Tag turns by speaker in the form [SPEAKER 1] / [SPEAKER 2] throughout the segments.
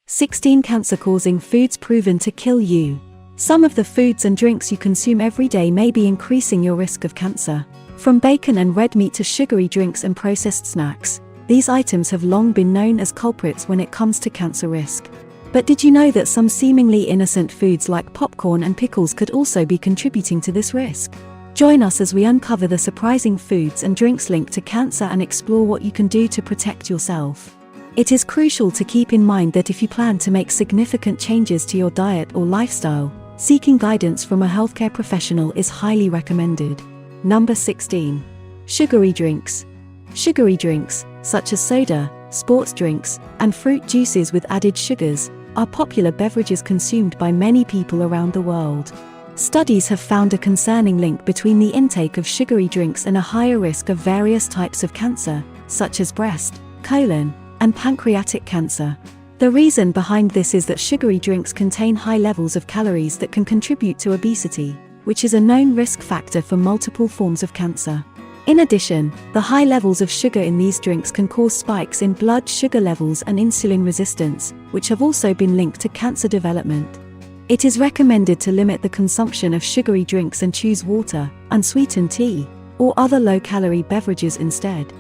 [SPEAKER 1] 16 cancer-causing foods proven to kill you. Some of the foods and drinks you consume every day may be increasing your risk of cancer. From bacon and red meat to sugary drinks and processed snacks, these items have long been known as culprits when it comes to cancer risk. But did you know that some seemingly innocent foods like popcorn and pickles could also be contributing to this risk? Join us as we uncover the surprising foods and drinks linked to cancer and explore what you can do to protect yourself. It is crucial to keep in mind that if you plan to make significant changes to your diet or lifestyle, seeking guidance from a healthcare professional is highly recommended. Number 16. Sugary drinks. Sugary drinks, such as soda, sports drinks, and fruit juices with added sugars, are popular beverages consumed by many people around the world. Studies have found a concerning link between the intake of sugary drinks and a higher risk of various types of cancer, such as breast, colon, and pancreatic cancer. The reason behind this is that sugary drinks contain high levels of calories that can contribute to obesity, which is a known risk factor for multiple forms of cancer. In addition, the high levels of sugar in these drinks can cause spikes in blood sugar levels and insulin resistance, which have also been linked to cancer development. It is recommended to limit the consumption of sugary drinks and choose water, unsweetened tea, or other low-calorie beverages instead.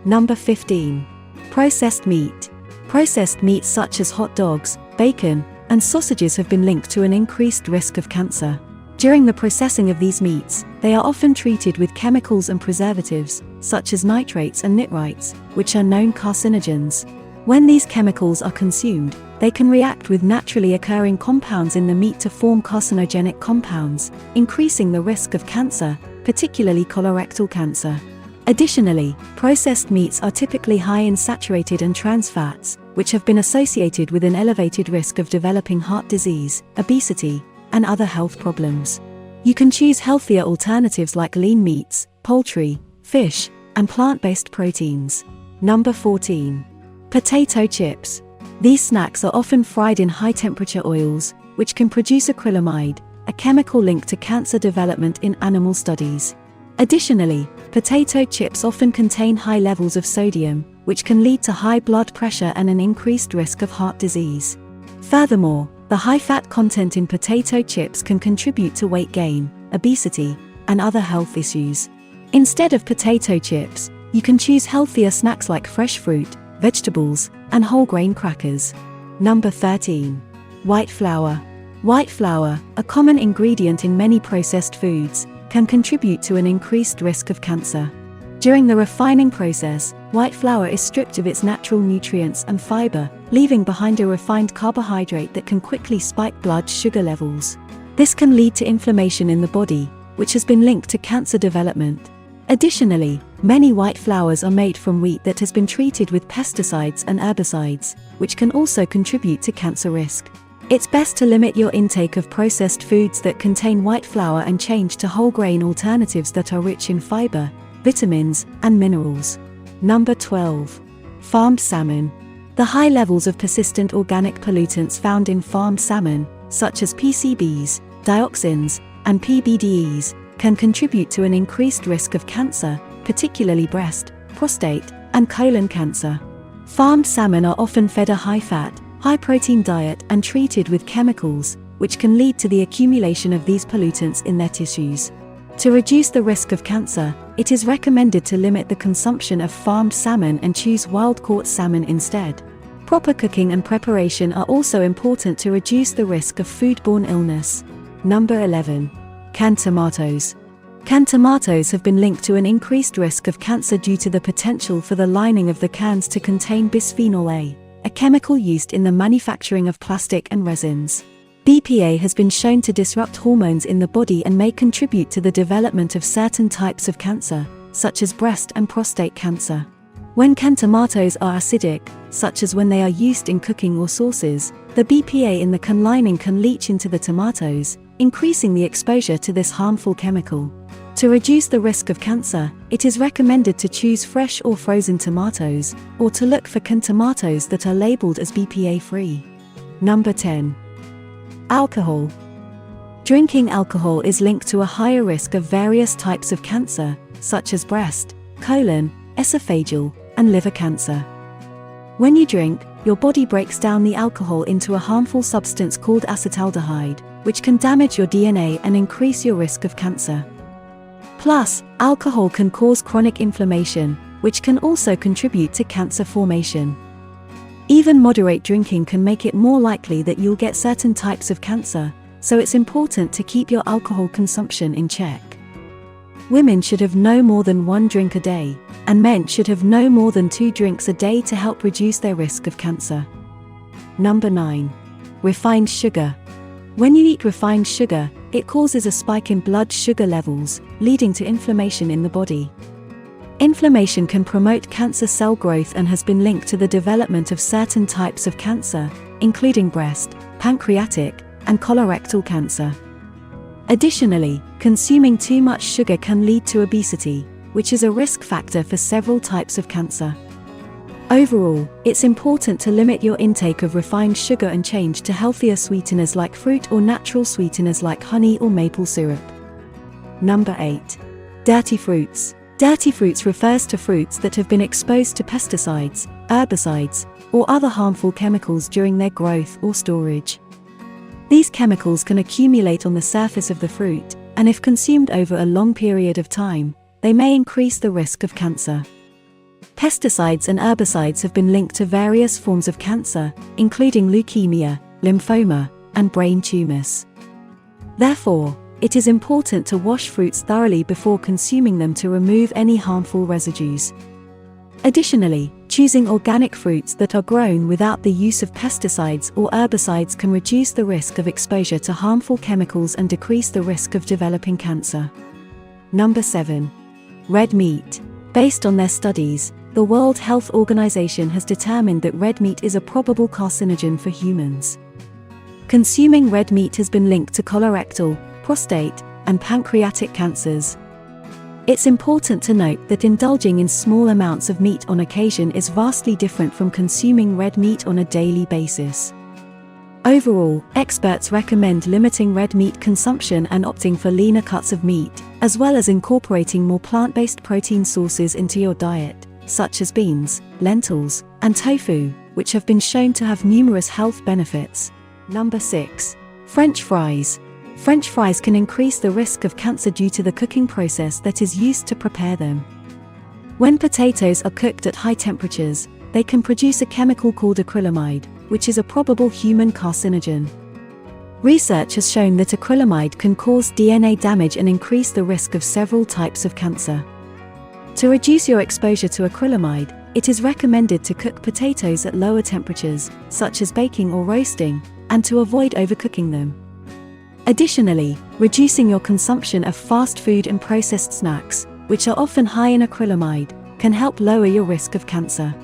[SPEAKER 1] Number 15. Processed meat. Processed meats such as hot dogs, bacon, and sausages have been linked to an increased risk of cancer. During the processing of these meats, they are often treated with chemicals and preservatives, such as nitrates and nitrites, which are known carcinogens. When these chemicals are consumed, they can react with naturally occurring compounds in the meat to form carcinogenic compounds, increasing the risk of cancer, particularly colorectal cancer. Additionally, processed meats are typically high in saturated and trans fats, which have been associated with an elevated risk of developing heart disease, obesity, and other health problems. You can choose healthier alternatives like lean meats, poultry, fish, and plant-based proteins. Number 14. Potato chips. These snacks are often fried in high-temperature oils, which can produce acrylamide, a chemical linked to cancer development in animal studies. Additionally, potato chips often contain high levels of sodium, which can lead to high blood pressure and an increased risk of heart disease. Furthermore, the high fat content in potato chips can contribute to weight gain, obesity, and other health issues. Instead of potato chips, you can choose healthier snacks like fresh fruit, vegetables, and whole grain crackers. Number 13. White flour. White flour, a common ingredient in many processed foods, can contribute to an increased risk of cancer. During the refining process, white flour is stripped of its natural nutrients and fiber, leaving behind a refined carbohydrate that can quickly spike blood sugar levels. This can lead to inflammation in the body, which has been linked to cancer development. Additionally, many white flours are made from wheat that has been treated with pesticides and herbicides, which can also contribute to cancer risk. It's best to limit your intake of processed foods that contain white flour and change to whole grain alternatives that are rich in fiber, vitamins, and minerals. Number 12. Farmed salmon. The high levels of persistent organic pollutants found in farmed salmon, such as PCBs, dioxins, and PBDEs, can contribute to an increased risk of cancer, particularly breast, prostate, and colon cancer. Farmed salmon are often fed a high-fat, high-protein diet and treated with chemicals, which can lead to the accumulation of these pollutants in their tissues. To reduce the risk of cancer, it is recommended to limit the consumption of farmed salmon and choose wild-caught salmon instead. Proper cooking and preparation are also important to reduce the risk of foodborne illness. Number 11. Canned tomatoes. Canned tomatoes have been linked to an increased risk of cancer due to the potential for the lining of the cans to contain bisphenol A, a chemical used in the manufacturing of plastic and resins. BPA has been shown to disrupt hormones in the body and may contribute to the development of certain types of cancer, such as breast and prostate cancer. When canned tomatoes are acidic, such as when they are used in cooking or sauces, the BPA in the can lining can leach into the tomatoes, increasing the exposure to this harmful chemical. To reduce the risk of cancer, it is recommended to choose fresh or frozen tomatoes, or to look for canned tomatoes that are labeled as BPA-free. Number 10. Alcohol. Drinking alcohol is linked to a higher risk of various types of cancer, such as breast, colon, esophageal, and liver cancer. When you drink, your body breaks down the alcohol into a harmful substance called acetaldehyde, which can damage your DNA and increase your risk of cancer. Plus, alcohol can cause chronic inflammation, which can also contribute to cancer formation. Even moderate drinking can make it more likely that you'll get certain types of cancer, so it's important to keep your alcohol consumption in check. Women should have no more than 1 drink a day, and men should have no more than 2 drinks a day to help reduce their risk of cancer. Number 9. Refined sugar. When you eat refined sugar, it causes a spike in blood sugar levels, leading to inflammation in the body. Inflammation can promote cancer cell growth and has been linked to the development of certain types of cancer, including breast, pancreatic, and colorectal cancer. Additionally, consuming too much sugar can lead to obesity, which is a risk factor for several types of cancer. Overall, it's important to limit your intake of refined sugar and change to healthier sweeteners like fruit or natural sweeteners like honey or maple syrup. Number 8. Dirty fruits. Dirty fruits refers to fruits that have been exposed to pesticides, herbicides, or other harmful chemicals during their growth or storage. These chemicals can accumulate on the surface of the fruit, and if consumed over a long period of time, they may increase the risk of cancer. Pesticides and herbicides have been linked to various forms of cancer, including leukemia, lymphoma, and brain tumors. Therefore, it is important to wash fruits thoroughly before consuming them to remove any harmful residues. Additionally, choosing organic fruits that are grown without the use of pesticides or herbicides can reduce the risk of exposure to harmful chemicals and decrease the risk of developing cancer. Number 7. Red meat. Based on their studies, the World Health Organization has determined that red meat is a probable carcinogen for humans. Consuming red meat has been linked to colorectal, prostate, and pancreatic cancers. It's important to note that indulging in small amounts of meat on occasion is vastly different from consuming red meat on a daily basis. Overall, experts recommend limiting red meat consumption and opting for leaner cuts of meat, as well as incorporating more plant-based protein sources into your diet, such as beans, lentils, and tofu, which have been shown to have numerous health benefits. Number 6. French fries. French fries can increase the risk of cancer due to the cooking process that is used to prepare them. When potatoes are cooked at high temperatures, they can produce a chemical called acrylamide, which is a probable human carcinogen. Research has shown that acrylamide can cause DNA damage and increase the risk of several types of cancer. To reduce your exposure to acrylamide, it is recommended to cook potatoes at lower temperatures, such as baking or roasting, and to avoid overcooking them. Additionally, reducing your consumption of fast food and processed snacks, which are often high in acrylamide, can help lower your risk of cancer.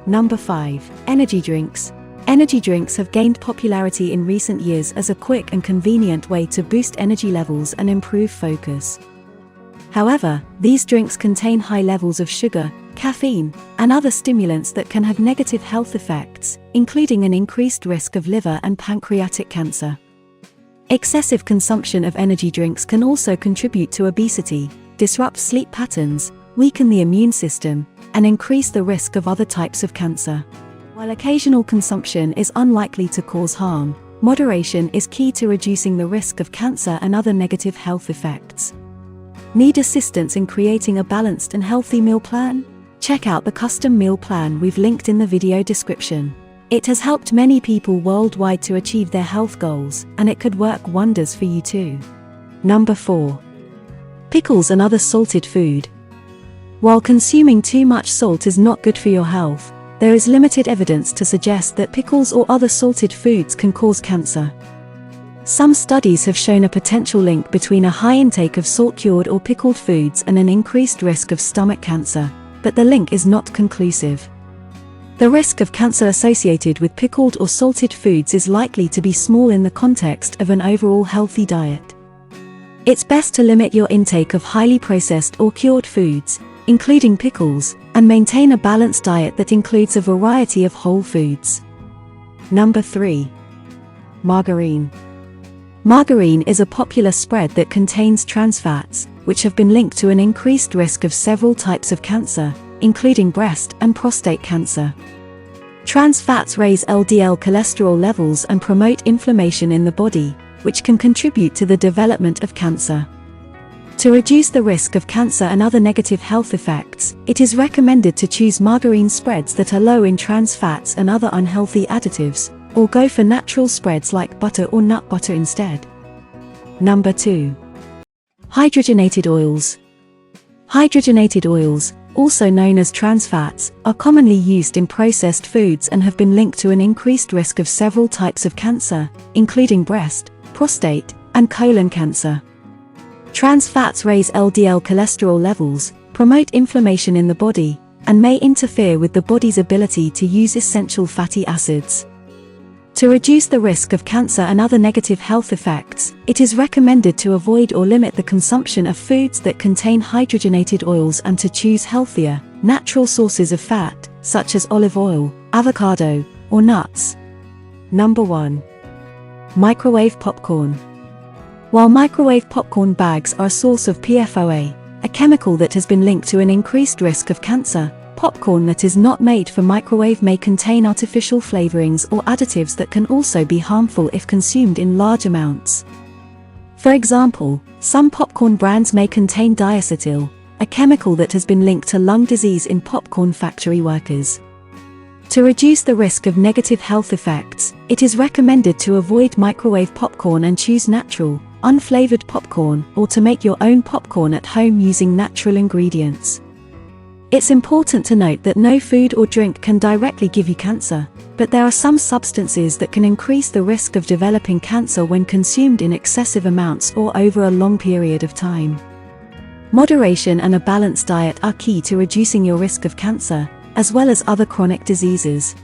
[SPEAKER 1] Number 5. Energy drinks. Energy drinks have gained popularity in recent years as a quick and convenient way to boost energy levels and improve focus. However, these drinks contain high levels of sugar, caffeine, and other stimulants that can have negative health effects, including an increased risk of liver and pancreatic cancer. Excessive consumption of energy drinks can also contribute to obesity, disrupt sleep patterns, weaken the immune system, and increase the risk of other types of cancer. While occasional consumption is unlikely to cause harm, moderation is key to reducing the risk of cancer and other negative health effects. Need assistance in creating a balanced and healthy meal plan? Check out the custom meal plan we've linked in the video description. It has helped many people worldwide to achieve their health goals, and it could work wonders for you too. Number 4. Pickles and other salted food. While consuming too much salt is not good for your health, there is limited evidence to suggest that pickles or other salted foods can cause cancer. Some studies have shown a potential link between a high intake of salt-cured or pickled foods and an increased risk of stomach cancer, but the link is not conclusive. The risk of cancer associated with pickled or salted foods is likely to be small in the context of an overall healthy diet. It's best to limit your intake of highly processed or cured foods, including pickles, and maintain a balanced diet that includes a variety of whole foods. Number 3. Margarine. Margarine is a popular spread that contains trans fats, which have been linked to an increased risk of several types of cancer, including breast and prostate cancer. Trans fats raise LDL cholesterol levels and promote inflammation in the body, which can contribute to the development of cancer. To reduce the risk of cancer and other negative health effects, it is recommended to choose margarine spreads that are low in trans fats and other unhealthy additives, or go for natural spreads like butter or nut butter instead. Number 2. Hydrogenated oils. Hydrogenated oils, also known as trans fats, are commonly used in processed foods and have been linked to an increased risk of several types of cancer, including breast, prostate, and colon cancer. Trans fats raise LDL cholesterol levels, promote inflammation in the body, and may interfere with the body's ability to use essential fatty acids. To reduce the risk of cancer and other negative health effects, it is recommended to avoid or limit the consumption of foods that contain hydrogenated oils and to choose healthier, natural sources of fat, such as olive oil, avocado, or nuts. Number 1. Microwave popcorn. While microwave popcorn bags are a source of PFOA, a chemical that has been linked to an increased risk of cancer, popcorn that is not made for microwave may contain artificial flavorings or additives that can also be harmful if consumed in large amounts. For example, some popcorn brands may contain diacetyl, a chemical that has been linked to lung disease in popcorn factory workers. To reduce the risk of negative health effects, it is recommended to avoid microwave popcorn and choose natural, unflavored popcorn, or to make your own popcorn at home using natural ingredients. It's important to note that no food or drink can directly give you cancer, but there are some substances that can increase the risk of developing cancer when consumed in excessive amounts or over a long period of time. Moderation and a balanced diet are key to reducing your risk of cancer, as well as other chronic diseases.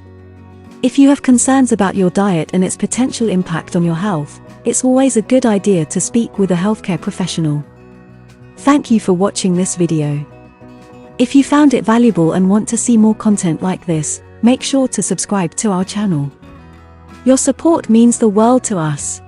[SPEAKER 1] If you have concerns about your diet and its potential impact on your health, it's always a good idea to speak with a healthcare professional. Thank you for watching this video. If you found it valuable and want to see more content like this, make sure to subscribe to our channel. Your support means the world to us.